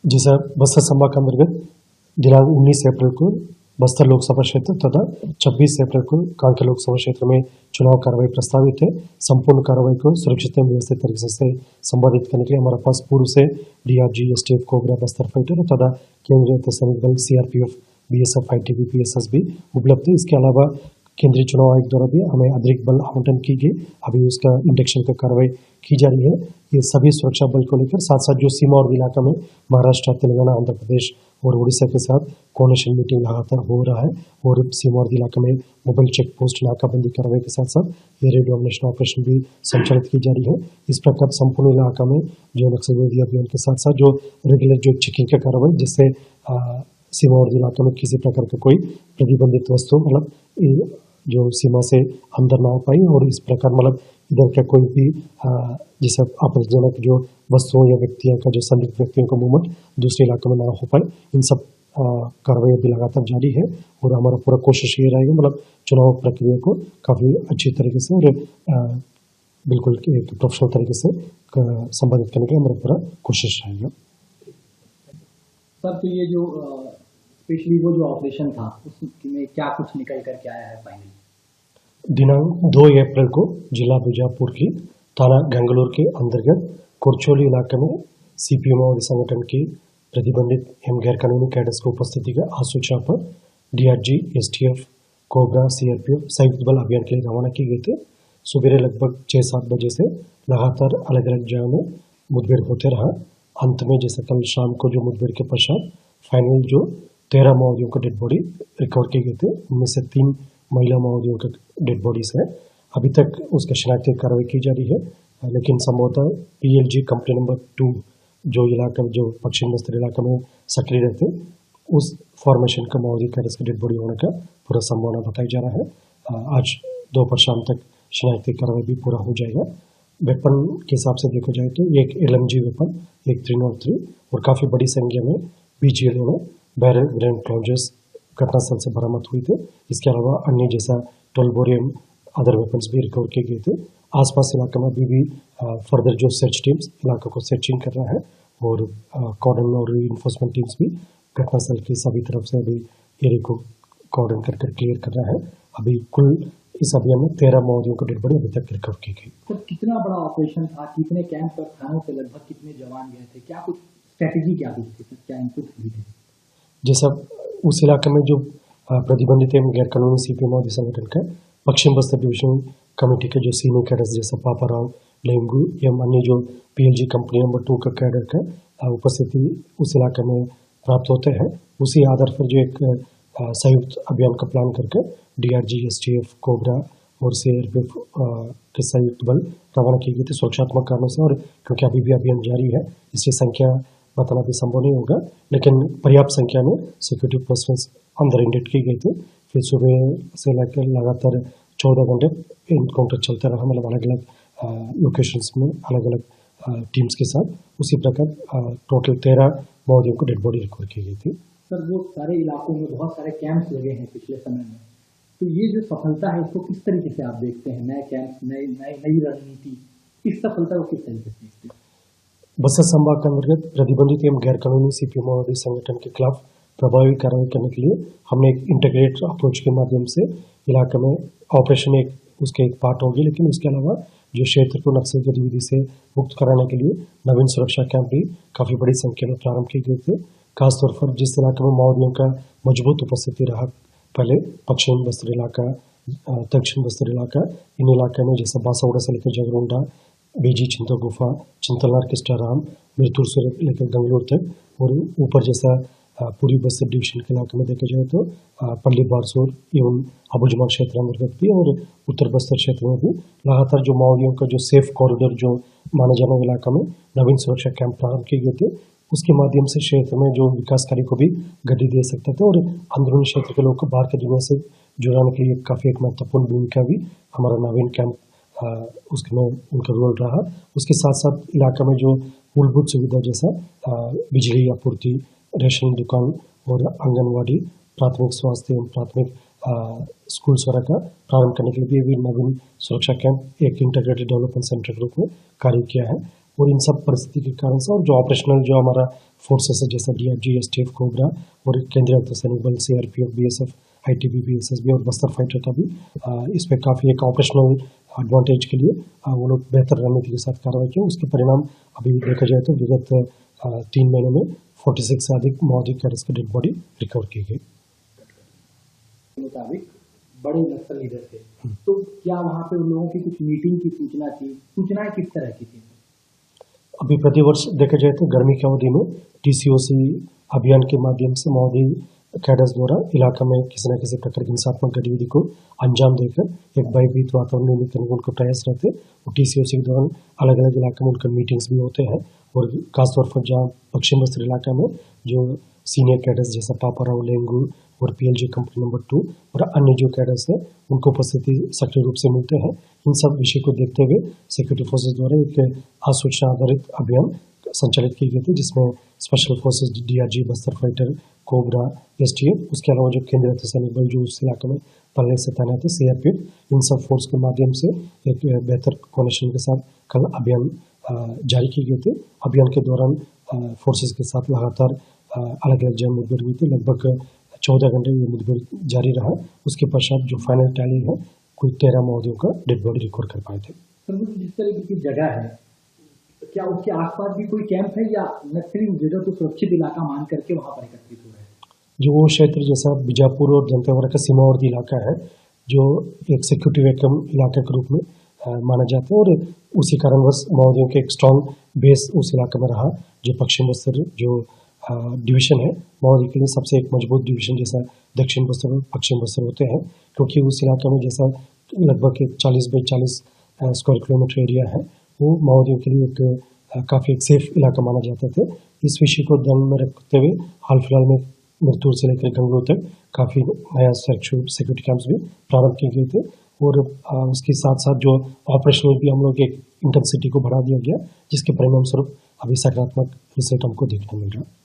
जी sir, Bastar संभाग के अंतर्गत दिनांक 19 अप्रैल को बस्तर लोकसभा क्षेत्र तथा 26 अप्रैल को कांकेर लोकसभा क्षेत्र में चुनाव कार्रवाई प्रस्तावित है। संपूर्ण कार्रवाई को सुरक्षित एवं व्यवस्थित तरीके से संपादित करने के लिए हमारे पास पूर्व से DRG, STF, cobra, Bastar fighter तथा केंद्रीय अर्धसैनिक बल सीआरपीएफ, बीएसएफ, आईटीबीपी, एसएसबी उपलब्ध है। इसके अलावा केंद्रीय चुनाव आयोग द्वारा भी हमें अतिरिक्त बल आवंटन की गई। अभी उसका इंडक्शन का कार्रवाई की जा रही है। ये सभी सुरक्षा बल को लेकर साथ साथ जो सीमा और इलाका में महाराष्ट्र, तेलंगाना, आंध्र प्रदेश और उड़ीसा के साथ कोऑर्डिनेशन मीटिंग लगातार हो रहा है और सीमा और इलाका में मोबाइल चेक पोस्ट, नाकाबंदी कार्रवाई के साथ साथ एरिया डोमिनेशन ऑपरेशन भी संचालित की जा रही है। इस प्रकार संपूर्ण इलाका में जो नक्सलवादी अभियान के साथ साथ जो रेगुलर जो चेकिंग का कार्रवाई, जिससे सीमा और इलाके में किसी प्रकार का कोई प्रतिबंधित वस्तु मतलब जो सीमा से अंदर ना आ पाई और इस प्रकार मतलब इधर का कोई भी जैसे आपत्तिजनक जो वस्तुओं या व्यक्तियों का जो संदिग्ध व्यक्तियों का मूवमेंट दूसरे इलाके में ना हो पाए, इन सब कार्रवाई अभी लगातार जारी है और हमारा पूरा कोशिश ये रहेगा मतलब चुनाव प्रक्रिया को काफ़ी अच्छी तरीके से और बिल्कुल एक प्रोफेशनल तरीके से संपादित करने की हमारा पूरा कोशिश रहेगा। सर, तो ये जो स्पेशली वो जो ऑपरेशन था उसमें क्या कुछ निकल कर के आया है फाइनली? दिनांक 2 अप्रैल को जिला बीजापुर की थाना गंगलोर के अंतर्गत कोरचोली इलाके में सीपीएम और संगठन की प्रतिबंधित एवं गैरकानूनी कैडर्स की उपस्थिति के आसूचना पर डीआरजी, एसटीएफ, कोबरा, सीआरपीएफ संयुक्त बल अभियान के लिए रवाना की गई थी। सुबह लगभग 6-7 बजे से लगातार अलग अलग जगह में मुठभेड़ होते रहा। अंत में जैसे कल शाम को जो मुठभेड़ के पश्चात फाइनल जो 13 माओवादियों का डेड बॉडी रिकवर किए गए थे, उनमें से 3 महिला माओवादियों का डेड बॉडीज है। अभी तक उसका शिनाख्ती कार्रवाई की जा रही है, लेकिन संभवतः पीएलजी कंपनी नंबर 2 जो इलाका जो पश्चिम बस्तर इलाका में सक्रिय रहते, उस फॉर्मेशन का माओवादी कैडर्स का डेड बॉडी होने का पूरा संभावना बताई जा रहा है। आज दोपहर शाम तक शिनाख्ती कार्रवाई भी पूरा हो जाएगा। वेपन के हिसाब से देखा जाए तो एक एलएमजी वेपन, एक 303 और काफ़ी बड़ी संख्या में बीजीएल में बैरल ग्रेनेड लॉन्चर्स घटनास्थल से बरामद हुई थे। इसके अलावा अन्य जैसा 12 बोरियम अदर वेपन्स भी रिकवर किए गए थे। आसपास इलाके में अभी भी फर्दर जो सर्च टीम्स इलाके को सर्चिंग कर रहा है और कॉर्डन और इन्फोर्समेंट टीम्स भी घटनास्थल की सभी तरफ से अभी एरिया को कॉर्डन कर क्लियर कर रहा है। अभी कुल इस अभियान में 13 माओवादियों को डेड बॉडी अभी तक रिकवर की गई। तो कितना बड़ा ऑपरेशन था, कितने कैंप और थानों पे लगभग कितने जवान गए थे, क्या कुछ स्ट्रेटेजी क्या कुछ थी, क्या इनपुट भी थे? जैसा उस इलाके में जो प्रतिबंधित एवं गैरकानूनी सीपीएम माओवादी संगठन का पश्चिम बस्तर डिवीजन कमेटी के जो सीनियर कैडर्स जैसा पापाराव, लेंगू एवं अन्य जो पीएलजी कंपनी नंबर 2 का कैडर का उपस्थिति उस इलाके में प्राप्त होते हैं। उसी आधार पर जो एक संयुक्त अभियान का प्लान करके डीआरजी, एसटीएफ, कोबरा और सीआरपीएफ के संयुक्त बल रवाना किए गए थे सुरक्षात्मक कारणों से। और क्योंकि अभी भी अभियान जारी है, इसलिए संख्या बताना भी संभव नहीं होगा, लेकिन पर्याप्त संख्या में सिक्योरिटी पर्सनल अंदर इंडेक्ट की गई थी। फिर सुबह से लेकर लगातार 14 घंटे इनकाउंटर चलता रहा, मतलब अलग अलग लोकेशंस में अलग अलग टीम्स के साथ। उसी प्रकार टोटल 13 माओवादियों को डेड बॉडी रिकवर की गई थी। सर, वो सारे इलाकों में बहुत सारे कैंप्स लगे हैं पिछले समय में, तो ये जो सफलता है इसको किस तरीके से आप देखते हैं? नए कैंप, नई रणनीति, इस सफलता को किस तरीके से देखते हैं? बस्तर संभाग के अंतर्गत प्रतिबंधित एवं गैरकानूनी सीपीएम माओवादी संगठन के खिलाफ प्रभावी कार्रवाई करने के लिए हमने एक इंटीग्रेटेड अप्रोच के माध्यम से इलाके में ऑपरेशन एक उसके एक पार्ट होगी, लेकिन उसके अलावा जो क्षेत्र को नक्सल गतिविधि से मुक्त कराने के लिए नवीन सुरक्षा कैंप भी काफ़ी बड़ी संख्या में प्रारंभ किए गए थे। खासतौर पर जिस इलाके में माओवादियों का मजबूत उपस्थिति रहा, पहले पश्चिम बस्तर इलाका, दक्षिण बस्तर इलाका, इन इलाके में जैसे बासावड़ा से लेकर जगरोंडा, बेजी, चिंता गुफा, चिंतलनार, किस्टाराम, मिरतुर से लेकर गंगलोर तक और ऊपर जैसा पूरी बस्तर डिवीजन के इलाके में देखा जाए तो पल्ली बारसूर एवं अबुजमा क्षेत्र अंतर्गत भी और उत्तर बस्तर क्षेत्र में भी लगातार जो माओवादियों का जो सेफ कॉरिडोर जो माने जाने वाले इलाका में नवीन सुरक्षा कैंप प्रारंभ किए गए थे। उसके माध्यम से क्षेत्र में जो विकास कार्य को भी गति दे सकते थे और अंदरूनी क्षेत्र के लोग को बाहर की दुनिया से जुड़ाने के लिए काफ़ी एक महत्वपूर्ण भूमिका भी हमारा नवीन कैंप उसमें उनका रोल रहा। उसके साथ साथ इलाका में जो मूलभूत सुविधा जैसा बिजली आपूर्ति, रेशन दुकान और आंगनवाड़ी, प्राथमिक स्वास्थ्य एवं प्राथमिक स्कूल वगैरह का प्रारंभ करने के लिए भी नवीन सुरक्षा कैंप एक इंटीग्रेटेड डेवलपमेंट सेंटर के रूप में कार्य किया है। और इन सब परिस्थिति के कारण से और जो ऑपरेशनल जो हमारा फोर्सेस है जैसा DRG, STF, कोबरा और केंद्रीय अर्धसैनिक बल, CRPF, BSF, ITBP, SSB और बस्तर फाइटर का भी इस पर काफ़ी एक ऑपरेशनल एडवांटेज के लिए वो लोग बेहतर रणनीति के साथ कार्रवाई किए। उसके परिणाम अभी देखा जाए तो विगत 3 महीनों में 46 से अधिक माओवादी कैडर्स की डेड बॉडी रिकवर की गई। मुताबिक बड़े नक्सल लीडर थे, तो क्या वहाँ पे उन लोगों की कुछ मीटिंग की सूचना थी? सूचनाएं किस तरह की थी? अभी प्रतिवर्ष देखा जाए तो गर्मी की अवधि में TCOC अभियान के माध्यम से माओवादी कैडर्स द्वारा इलाका में किसी न किसी प्रकार की हिंसात्मक गतिविधि को अंजाम देकर एक भयभीत वातावरण निर्मित करने के उनको प्रयास रहते और TCOC के दौरान अलग अलग इलाकों में उनके मीटिंग्स भी होते हैं। और खासतौर पर जहाँ पश्चिम बस्तर इलाका में जो सीनियर कैडर्स जैसा पापाराव, लेंगू और PLG कंपनी नंबर 2 और अन्य जो कैडर्स हैं उनको उपस्थिति सक्रिय रूप से मिलते हैं। इन सब विषय को देखते हुए सिक्योरिटी फोर्सेज द्वारा एक आसूचना आधारित अभियान संचालित की गई थी, जिसमें special forces DRG, Bastar fighter, cobra, STF, उसके अलावा जो केंद्रीय अर्धसैनिक बल जो उस इलाके में पहले से तैनात है, CRPF, इन सब फोर्स के माध्यम से एक बेहतर कोऑर्डिनेशन के साथ कल अभियान जारी की गई थी। अभियान के दौरान फोर्सेज के साथ लगातार अलग अलग जगह मुठभेड़ हुई थी। लगभग 14 घंटे ये मुठभेड़ जारी रहा। उसके पश्चात जो फाइनल टैली है कोई 13 माओवादियों का डेड बॉडी रिकवर कर पाए थे। जिस तरह की जगह है, क्या उसके आसपास भी कोई कैंप है या नक्सली उस जगह को सुरक्षित इलाका मान करके वहाँ पर एकत्रित हो रहे हैं? जो वो क्षेत्र जैसा बीजापुर और दंतेवाड़ा का सीमावर्ती इलाका है, जो एक सिक्योरिटी वैक्यूम इलाके के रूप में माना जाता है और उसी कारणवश माओवादियों के एक स्ट्रॉन्ग बेस उस इलाके में रहा। जो पश्चिम बस्तर जो डिवीजन है माओवादी के लिए सबसे एक मजबूत डिवीजन जैसा दक्षिण बस्तर और पश्चिम बस्तर होते हैं, क्योंकि उस इलाके में जैसा लगभग 40 बाई 40 स्क्वायर किलोमीटर एरिया है, वो माओवादियों के लिए एक काफ़ी एक सेफ इलाका माना जाता था। इस विषय को ध्यान में रखते हुए हाल फिलहाल में मिरतुर से लेकर गंगलोर तक काफ़ी नया सिक्योरिटी कैंप्स भी प्रारंभ किए गए थे और उसके साथ साथ जो ऑपरेशन में भी हम लोग एक इंटेंसिटी को बढ़ा दिया गया, जिसके परिणाम स्वरूप अभी सकारात्मक रिजल्ट हमको देखने मिल रहा है।